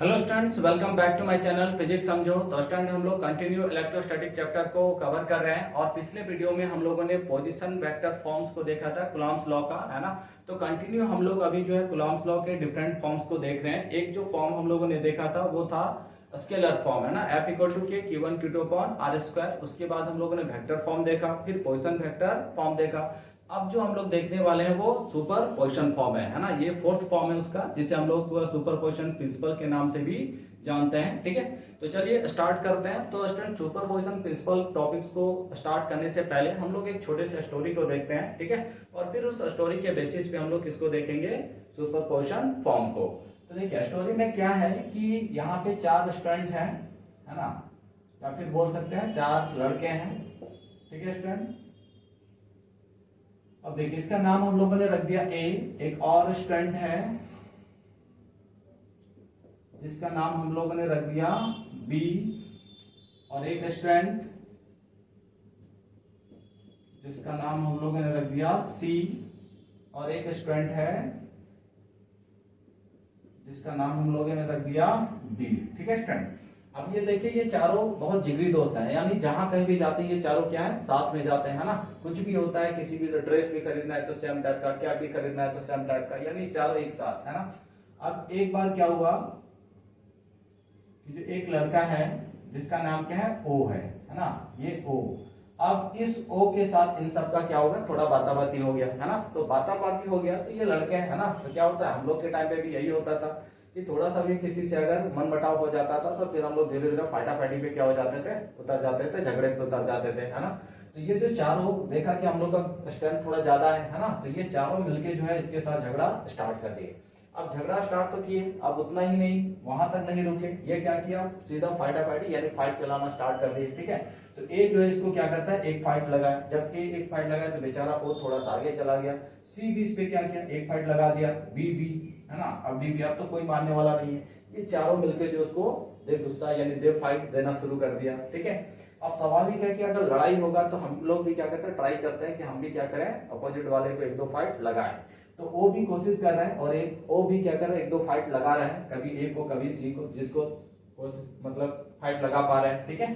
Hello students, welcome back to my channel physics समझो। तो student हम लोग कंटिन्यू इलेक्ट्रोस्टैटिक चैप्टर को कवर कर रहे हैं और पिछले वीडियो में हम लोगों ने पोजीशन वेक्टर फॉर्म्स को देखा था कूलॉम्स लॉ का, है ना। तो कंटिन्यू हम लोग अभी जो है कूलॉम्स लॉ के डिफरेंट फॉर्म्स को देख रहे हैं। एक जो फॉर्म हम लोगों ने देखा था वो था स्केलर फॉर्म, है ना, F इक्वल टू के Q1 Q2 upon R square. उसके बाद हम लोगों ने वेक्टर फॉर्म देखा, फिर पोजीशन वेक्टर फॉर्म देखा। अब जो हम लोग देखने वाले हैं वो सुपर पोजिशन फॉर्म है ना। ये फोर्थ फॉर्म है उसका, जिसे हम लोग सुपर पोजिशन प्रिंसिपल के नाम से भी जानते हैं। ठीक है, तो चलिए स्टार्ट करते हैं। तो student super position principle topics को स्टार्ट करने से पहले हम लोग एक छोटे से स्टोरी को देखते हैं, ठीक है, और फिर उस स्टोरी के बेसिस पे हम लोग किसको देखेंगे, सुपर पोजिशन फॉर्म को। तो देखिए स्टोरी में क्या है कि यहाँ पे चार स्टूडेंट हैं, है ना, या फिर बोल सकते हैं चार लड़के हैं। ठीक है स्टूडेंट, अब देखिए इसका नाम हम लोगों ने रख दिया ए। एक और स्टूडेंट है जिसका नाम हम लोगों ने रख दिया बी, और एक स्टूडेंट जिसका नाम हम लोगों ने रख दिया सी, और एक स्टूडेंट है जिसका नाम हम लोगों ने रख दिया डी। ठीक है स्टूडेंट, अब ये देखिए ये चारों बहुत जिगरी दोस्त हैं, यानी जहां कहीं भी जाते हैं ये चारों क्या है, साथ में जाते हैं, है ना। कुछ भी होता है, किसी भी ड्रेस भी खरीदना है तो सेम टाइप का, क्या भी खरीदना है तो सेम टाइप का, यानी चारों एक साथ, है ना। अब एक बार क्या हुआ कि जो एक लड़का है जिसका नाम क्या है ओ है ना, ये ओ। अब इस ओ के साथ इन सब का क्या होगा, थोड़ा बाताबाती हो गया, है ना। तो बाताबाती हो गया तो ये लड़के हैं, है ना। तो क्या होता है, हम लोग के टाइम पे भी यही होता था कि थोड़ा सा भी किसी से अगर मन बटाव हो जाता था तो फिर हम लोग धीरे धीरे फाटाफाटी पे क्या हो जाते थे, उतर जाते थे, झगड़े पे उतर जाते थे, है ना। तो ये जो चारों देखा कि हम लोग का स्ट्रेंथ थोड़ा ज्यादा है ना, तो ये चारों मिलके जो है इसके साथ झगड़ा स्टार्ट कर दिए। अब झगड़ा स्टार्ट तो किए, अब उतना ही नहीं, वहां तक नहीं रुके, ये क्या किया, सीधा फाइटाफाइटी यानी फाइट चलाना स्टार्ट कर दिए। ठीक है, तो ए जो है इसको क्या करता है, एक फाइट लगाया। जब ए एक फाइट लगाया तो बेचारा ओ थोड़ा सा आगे चला गया। सी भी इस पे क्या किया, एक फाइट लगा दिया। बी भी, है ना, अब डी भी, अब तो कोई मानने वाला नहीं है। ये चारों मिलकर जो उसको दे गुस्सा यानी दे फाइट देना शुरू कर दिया। ठीक है, अब स्वाभाविक है कि अगर लड़ाई होगा तो हम लोग भी क्या करते हैं, ट्राई करते हैं कि हम भी क्या करें, अपोजिट वाले को एक दो फाइट लगाएं। तो ओ भी कोशिश कर रहा है और एक ओ भी क्या कर रहा है, एक दो फाइट लगा रहा है, कभी ए को कभी सी को, जिसको कोशिश मतलब फाइट लगा पा रहे हैं। ठीक है,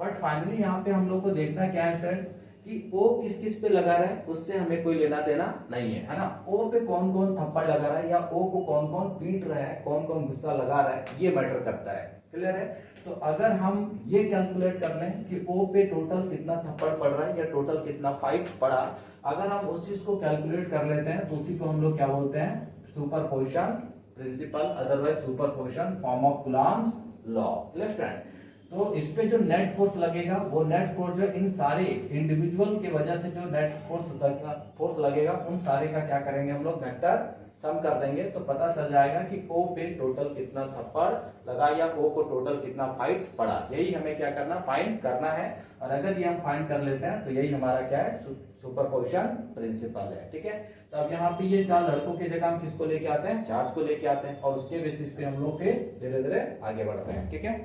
बट फाइनली यहाँ पे हम लोग को देखना क्या है फ्रेंड कि ओ किस किस पे लगा रहा है उससे हमें कोई लेना देना नहीं है, है ना। ओ पे कौन कौन थप्पड़ लगा रहा है या ओ को कौन कौन पीट रहा है, कौन कौन गुस्सा लगा रहा है, ये मैटर करता है। क्लियर है। तो अगर हम ये कैलकुलेट कर लें कि ओ पे टोटल कितना थप्पड़ पड़ रहा है या टोटल कितना फाइट पड़ा, अगर हम उस चीज को कैलकुलेट कर लेते हैं तो उसी को हम लोग क्या बोलते हैं, superposition principle, otherwise superposition form of Coulomb's law. Clear student, तो इस पे जो नेट फोर्स लगेगा वो नेट फोर्स जो इन सारे इंडिविजुअल की वजह से जो नेट फोर्स लगेगा उन सारे का क्या करेंगे हम लोग, वेक्टर सम कर देंगे, तो पता चल जाएगा कि ओ पे टोटल कितना थप्पड़ लगा या ओ को टोटल कितना फाइट पड़ा। यही हमें क्या करना, फाइंड करना है। और अगर ये हम फाइंड कर लेते हैं तो यही हमारा क्या है, सुपरपोजिशन प्रिंसिपल है। ठीक है, तो अब यहाँ पे ये चार लड़कों की जगह हम किसको लेके आते हैं, चार्ज को लेके आते हैं, और उसके बेसिस पे हम लोग धीरे धीरे आगे बढ़ते हैं। ठीक है,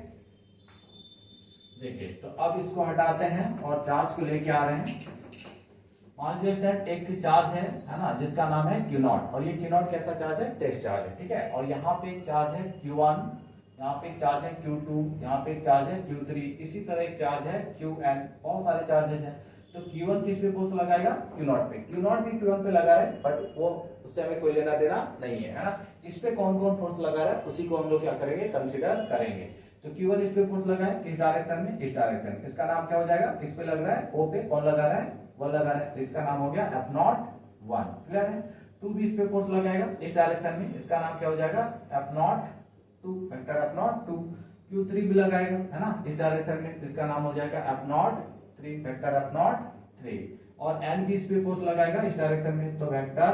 देखिए तो अब इसको हटाते हैं और चार्ज को लेके आ रहे हैं। मान लीजिए स्टूडेंट एक चार्ज है ना, जिसका नाम है Q0, और ये Q0 कैसा चार्ज है, टेस्ट चार्ज है। ठीक है, और यहाँ पे एक चार्ज है Q1, यहाँ पे एक चार्ज है Q2, यहाँ पे एक चार्ज है Q3, इसी तरह एक चार्ज है Qn, बहुत सारे चार्जेस हैं। तो Q1 किस पे फोर्स लगाएगा, Q0 पे। Q0 भी Q1 पे लगा रहा है, बट वो उससे हमें कोई लेना देना नहीं है, है ना। इस पे कौन कौन फोर्स लगा रहा है उसी को हम लोग क्या करेंगे, कंसिडर करेंगे। तो Q1 इस पे फोर्स लगा है, किस डायरेक्शन में, इस डायरेक्शन। इसका नाम क्या हो जाएगा, किस पे लग रहा है, O पे। कौन लगा रहा है, वो लगा रहा है, तो इसका नाम हो गया F01। क्लियर है। 2 भी इस पे फोर्स लगाएगा इस डायरेक्शन में, इसका नाम क्या हो जाएगा, F02, वेक्टर F02। Q3 भी लगाएगा, है ना, इस डायरेक्शन में, तो इसका नाम हो जाएगा F03, वेक्टर F03। और N भी इस पे फोर्स लगाएगा इस डायरेक्शन में, तो वेक्टर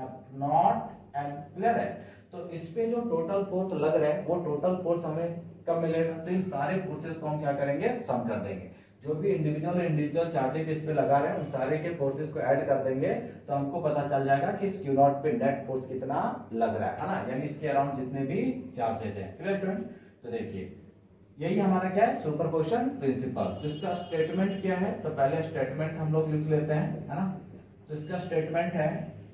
F0N। क्लियर है। तो इस पे जो टोटल फोर्स लग रहा है वो टोटल फोर्स हमें कब मिलेगा, तो इन सारे फोर्सेस को हम क्या करेंगे, सम कर देंगे। जो भी इंडिविजुअल चार्जेस इस पे लगा रहे हैं उन सारे के फोर्सेस को ऐड कर देंगे, तो हमको पता चल जाएगा कि इस Q0 पे नेट फोर्स कितना लग रहा है ना, यानी इसके अराउंड जितने भी चार्जेस हैं। क्लियर स्टूडेंट, तो देखिए यही हमारा क्या है, सुपरपोजिशन प्रिंसिपल। तो इसका स्टेटमेंट क्या है, तो पहले स्टेटमेंट हम लोग लिख लेते हैं, है ना। तो इसका स्टेटमेंट है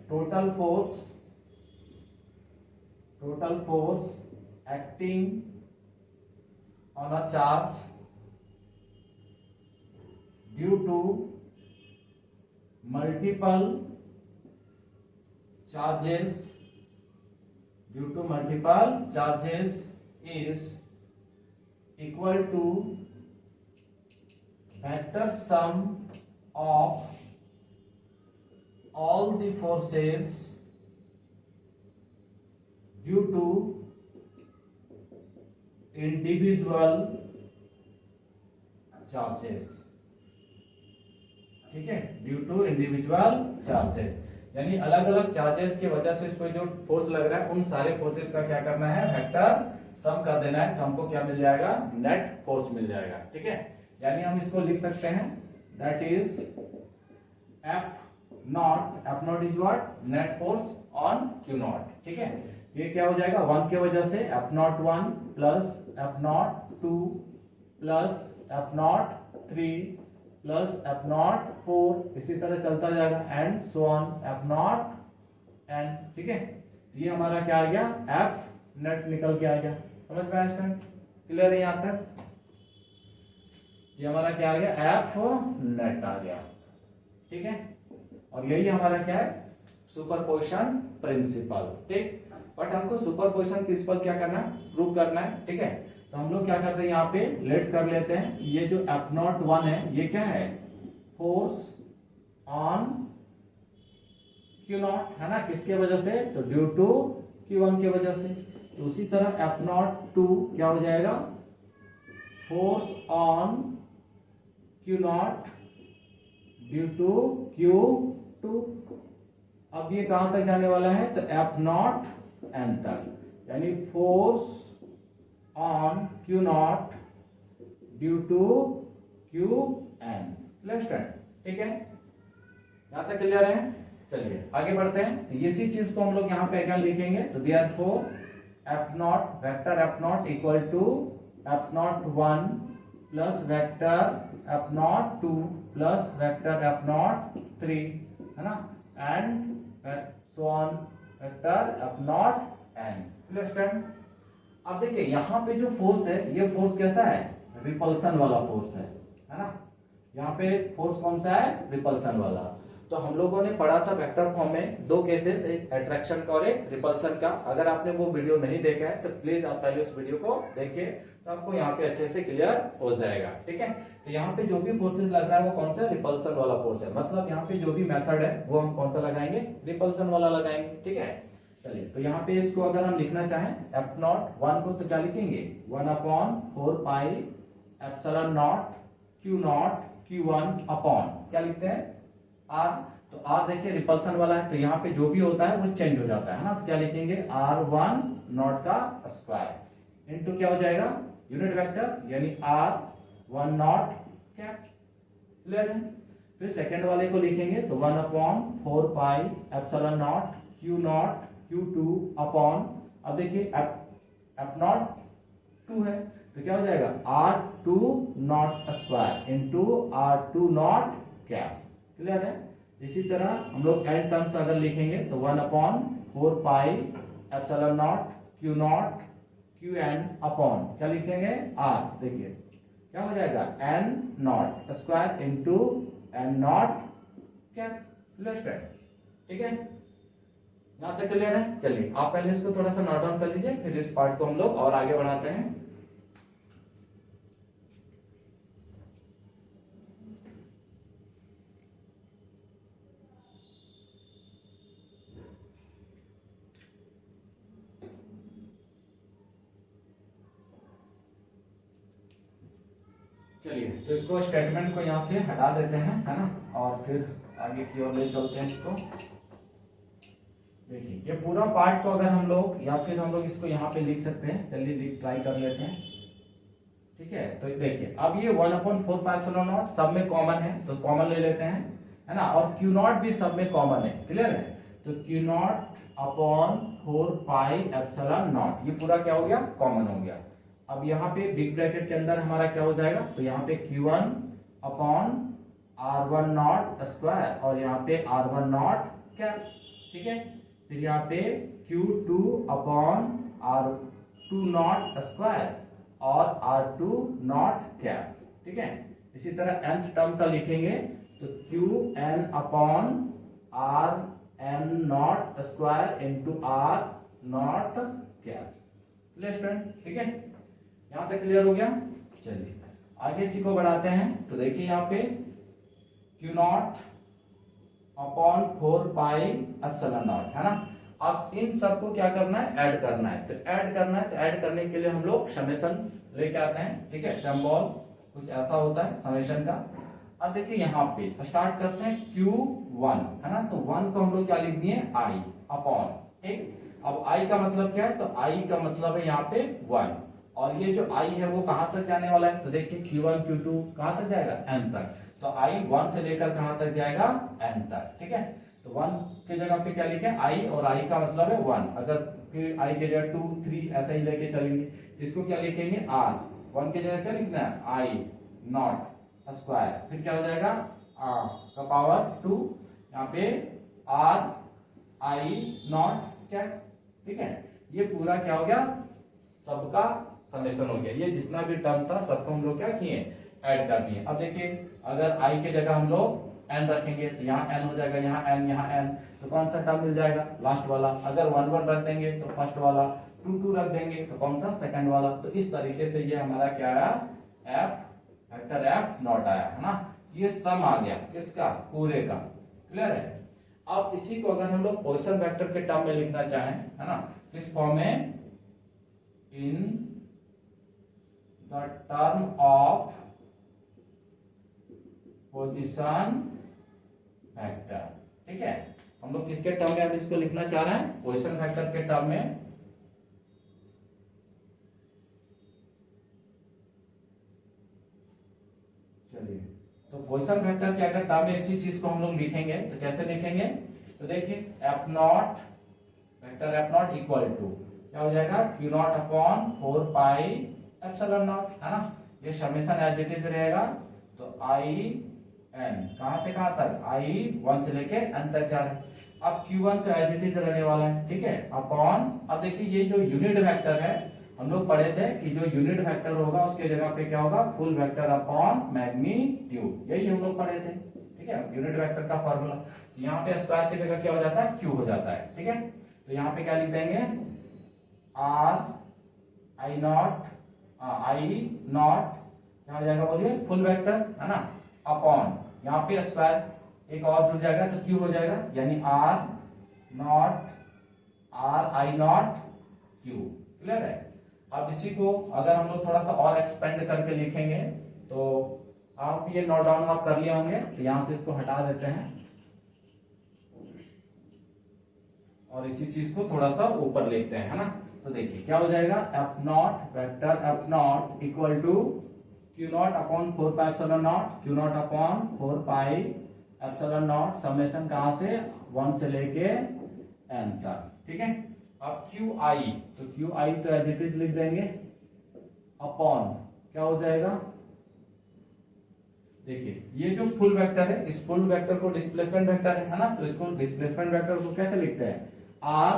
total force acting on a charge due to multiple charges is equal to vector sum of all the forces due to individual charges। ठीक है, ड्यू टू इंडिविजुअल चार्जेस, यानी अलग अलग चार्जेस की वजह से इसको जो फोर्स लग रहा है उन सारे फोर्सेस का क्या करना है, वेक्टर सम कर देना है, तो हमको क्या मिल जाएगा, नेट फोर्स मिल जाएगा। ठीक है, यानी हम इसको लिख सकते हैं that is F not is what, net force on Q not. ठीक है, ये क्या हो जाएगा, 1 के वजह से F naught 1 plus F naught 2 plus F naught 3 plus F not 4, इसी तरह चलता जाएगा and so on F naught N. ठीक है, तो ये हमारा क्या आ गया, एफ नेट निकल के आ गया। समझ में आया स्टूडेंट, क्लियर है यहां तक? ये हमारा क्या आ गया, एफ नेट आ गया। ठीक है, और यही हमारा क्या है, सुपरपोजिशन प्रिंसिपल। ठीक, बट हमको सुपरपोजिशन प्रिंसिपल क्या करना है, प्रूव करना है। ठीक है, तो हम लोग क्या करते हैं, यहाँ पे लेट कर लेते हैं, ये जो एफ नॉट 1 है ये क्या है, फोर्स ऑन क्यू नॉट है ना, किसके वजह से, तो ड्यू टू Q1 की वजह से। तो उसी तरह एफ नॉट 2 क्या हो जाएगा, force on Q naught due to Q2। अब ये कहां तक जाने वाला है, तो एफ नॉट एन तक, यानी force on Q naught due to Q N. ठीक है, यहां तक क्लियर है? चलिए आगे बढ़ते हैं। तो इसी चीज को हम लोग यहाँ पे क्या लिखेंगे, तो therefore F naught, vector F naught equal to F naught 1 plus vector F naught 2 plus vector F naught 3 है ना, and so on vector F naught N. अब देखिए यहाँ पे जो फोर्स है, ये फोर्स कैसा है, रिपल्सन वाला फोर्स है ना। यहाँ पे फोर्स कौन सा है, रिपल्सन वाला। तो हम लोगों ने पढ़ा था वेक्टर फॉर्म में 2 केसेस, एक अट्रैक्शन का और एक रिपल्सन का। अगर आपने वो वीडियो नहीं देखा है तो प्लीज आप पहले उस वीडियो को देखिए, तो आपको यहाँ पे अच्छे से क्लियर हो जाएगा। ठीक है, तो यहाँ पे जो भी फोर्सेस लग रहा है वो कौन सा, रिपल्सन वाला फोर्स है। मतलब यहाँ पे जो भी मेथड है वो हम कौन सा लगाएंगे, रिपल्सन वाला लगाएंगे। ठीक है, चलिए तो यहाँ पे इसको अगर हम लिखना चाहें एफ नॉट 1 को, तो क्या लिखेंगे, 1/4 पाई epsilon naught Q not Q1 upon क्या लिखते हैं, आर। तो आर देखिए रिपल्सन वाला है, तो यहाँ पे जो भी होता है वो चेंज हो जाता है ना, तो क्या लिखेंगे, R1 नॉट का स्क्वायर इनटू क्या हो जाएगा, यूनिट वेक्टर यानी R1 नॉट कैप। क्लियर है? फिर सेकंड वाले को लिखेंगे तो 1/4 पाई epsilon not Q not Q2 upon, अब देखिए एफ नॉट 2 है तो क्या हो जाएगा, R2 not square into R2 not cap. Clear है? इसी तरह हम लोग एन टर्म्स अगर लिखेंगे तो 1/4 पाई epsilon not Q not Qn upon क्या लिखेंगे, R। देखिए क्या हो जाएगा, N not square into N not cap. ठीक है, यहां तक क्लियर है? चलिए आप पहले इसको थोड़ा सा नोट डाउन कर लीजिए, फिर इस पार्ट को हम लोग और आगे बढ़ाते हैं। चलिए तो इसको स्टेटमेंट को यहाँ से हटा देते हैं है ना, और फिर आगे की ओर ले चलते हैं इसको। देखिए ये पूरा पार्ट को अगर हम लोग या फिर हम लोग इसको यहाँ पे लिख सकते हैं, चलिए ट्राई कर लेते हैं। ठीक है, तो देखिए अब ये 1/4 पाई एप्सिलॉन नॉट सब में कॉमन है तो कॉमन ले लेते हैं है ना, और Q नॉट भी सब में कॉमन है। क्लियर है? तो Q not upon 4 pi epsilon not, ये पूरा क्या हो गया, कॉमन हो गया। अब यहाँ पे बिग ब्रैकेट के अंदर हमारा क्या हो जाएगा, तो यहाँ पे Q1 upon R1 not square और यहाँ पे R1 नॉट कैप। ठीक है, फिर यहाँ पे Q2 upon two not square और R2 नॉट कैप, ठीक है। इसी तरह nth टर्म का लिखेंगे तो Qn upon R n not square into R not cap. Clear student, ठीक है, यहां तक क्लियर हो गया। चलिए आगे इसी को बढ़ाते हैं। तो देखिए यहाँ पे Q not upon 4 pi epsilon naught, है ना। अब इन सबको क्या करना है, ऐड करना है। तो ऐड करना है, तो ऐड करने के लिए हम लोग समेशन लेके आते हैं, ठीक है। सिंबल कुछ ऐसा होता है समेशन का। अब देखिए यहाँ पे स्टार्ट करते हैं Q1, है ना। तो 1 को हम लोग क्या लिख दिए, I अपॉन, ठीक। अब I का मतलब क्या है, तो I का मतलब है यहाँ पे 1, और ये जो I है वो कहाँ तक जाने वाला है, तो देखिए Q1 Q2 कहाँ तक जाएगा, n तक। तो I 1 से लेकर कहाँ तक जाएगा, n तक, ठीक है। तो 1 की जगह पे क्या लिखे, I, और I का मतलब है 1। अगर फिर I की जगह 2 3 ऐसा ही लेके चलेंगे, इसको क्या लिखेंगे, R। 1 की जगह क्या लिखना है, I नॉट स्क्वायर, फिर क्या हो जाएगा, R का पावर 2, यहाँ पे R I नॉट क्या, ठीक है। ये पूरा क्या हो गया, सबका समेशन हो गया। ये जितना भी टर्म था सबको हम लोग क्या किए, ऐड कर दिए। अब देखिए अगर I के जगह हम लोग n रखेंगे तो यहाँ n हो जाएगा, यहाँ n, यहाँ n, तो कौन सा टर्म मिल जाएगा, लास्ट वाला। अगर 1 1 रख देंगे तो फर्स्ट वाला, 2 2 रख देंगे तो कौन सा, सेकंड वाला। तो इस तरीके से ये हमारा क्या आया, f वेक्टर f नॉट आया, है ना। ये सम आ गया किसका, पूरे का। क्लियर है। अब इसी को अगर हम लोग पोजीशन वेक्टर के टर्म में लिखना चाहें, है ना, किस फॉर्म में, in the term of position vector, ठीक है। हम लोग किसके टर्म में अब इसको लिखना चाह रहे हैं, पोजीशन वेक्टर के टर्म में। चलिए तो पोजीशन वेक्टर के अगर टर्म में इसी चीज को हम लोग लिखेंगे तो कैसे लिखेंगे, तो देखिए F naught, vector F naught equal to क्या हो जाएगा, Q naught upon 4 pi epsilon naught, है ना। ये समेशन एज इट इज रहेगा। तो आई एन कहां से कहां तक, आई 1 से लेके n तक जा रहा है। अब Q1 तो एज इट इज रहने वाला है, ठीक है, अपॉन, अब देखिए ये जो यूनिट वेक्टर है हम लोग पढ़े थे कि जो यूनिट वेक्टर होगा उसके जगह पे क्या होगा, फुल वेक्टर अपॉन मैग्नीट्यूड, यही हम लोग पढ़े थे, ठीक है, यूनिट वेक्टर का फॉर्मूला। तो यहाँ पे स्क्वायर की जगह क्या हो जाता है, Q हो जाता है, ठीक है। तो यहाँ पे क्या लिख देंगे, R I not, I not क्या हो जाएगा बोलिए, फुल वेक्टर, है ना, अपॉन यहाँ पे स्क्वायर एक और जुड़ जाएगा तो Q हो जाएगा, यानी R not R I not Q। Clear है। अब इसी को अगर हम लोग थोड़ा सा और एक्सपेंड करके लिखेंगे तो आप ये नोट डाउन आप कर लिए होंगे, तो यहां से इसको हटा देते हैं और इसी चीज को थोड़ा सा ऊपर लिखते हैं, है ना। तो देखिए क्या हो जाएगा, F naught vector F naught equal to Q naught upon 4 pi epsilon naught, Q naught upon 4 pi epsilon naught, summation कहां से 1 से लेके n तक, ठीक है। अब क्यू आई, तो क्यू आई तो एज इट इज लिख देंगे, अपॉन क्या हो जाएगा, देखिए ये जो फुल वेक्टर है इस फुल वेक्टर को डिस्प्लेसमेंट वेक्टर है ना, तो इसको डिस्प्लेसमेंट वेक्टर को कैसे लिखते हैं, आर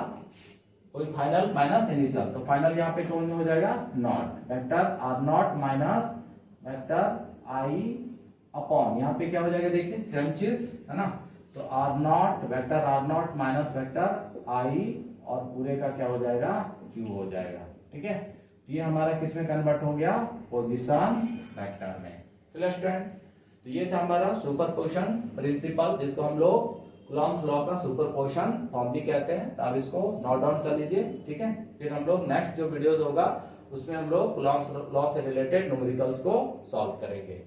कोई फाइनल माइनस इनिशियल, तो फाइनल यहाँ पे कौन हो जाएगा, naught, vector are naught minus vector I upon, यहाँ पे क्या हो जाएगा देखिए सेम चीज, है ना। तो r naught vector are naught minus vector i और पूरे का क्या हो जाएगा, क्यू हो जाएगा, ठीक है। ये हमारा किस में कन्वर्ट हो गया, पोजीशन वेक्टर में। Clear student. तो ये था हमारा सुपरपोजिशन प्रिंसिपल, जिसको हम लोग कूलॉम्स लॉ का सुपरपोजिशन फॉर्म भी कहते हैं। तो आप इसको नोट डाउन कर लीजिए, ठीक है। फिर हम लोग नेक्स्ट जो वीडियोस होगा उसमें हम लोग कूलॉम्स लॉ से रिलेटेड न्यूमेरिकल्स को सॉल्व करेंगे।